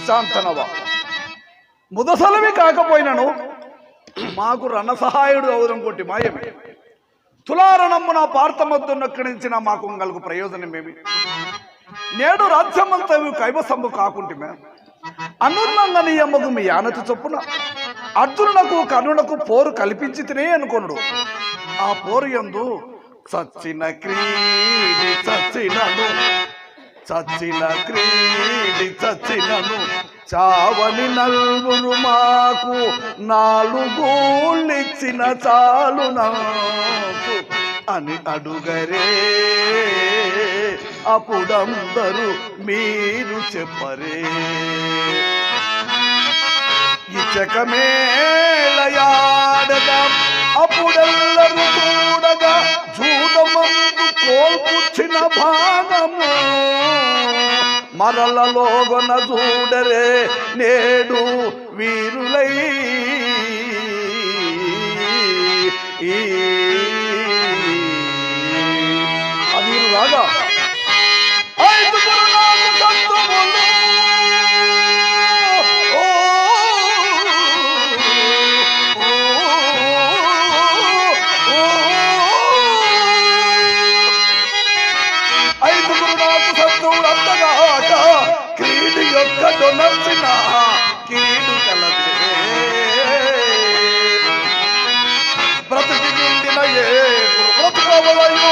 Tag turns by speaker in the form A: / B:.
A: శాంతనవ ముదసలవి కాకపోయినను మాకు రణ సహాయుడు అవరం కొట్టి మాయమే తులారణమ్మున పార్థమద్దునక్కడించిన మాకు గలుగు ప్రయోజనమేమి నేడు రాజ్యమంతా కైవసంబు కాకుంటే అనుర్మంగనీయమ్మకు మీ ఆనతి చొప్పున అర్జునునకు కర్ణునకు పోరు కల్పించితేనే అనుకొనుడు ఆ పోరు యందు చచ్చిన క్రీడి చచ్చినను చావని నలుగురు మాకు నాలుగూళ్ళిచ్చిన చాలు నాకు అని అడుగరే అప్పుడందరూ మీరు చెప్పరే ఇచ్చకమేళయాడగా అప్పుడెల్లరూ చూడగా జూదమందు కోల్పుచ్చిన భాగము మరలలోగొన చూడరే నేడు వీరులై అది రాగా క్రీడు యొక్క డొనర్చిన కీడు కలదే బ్రతికి నిండిన ఏ బ్రతుకవలయో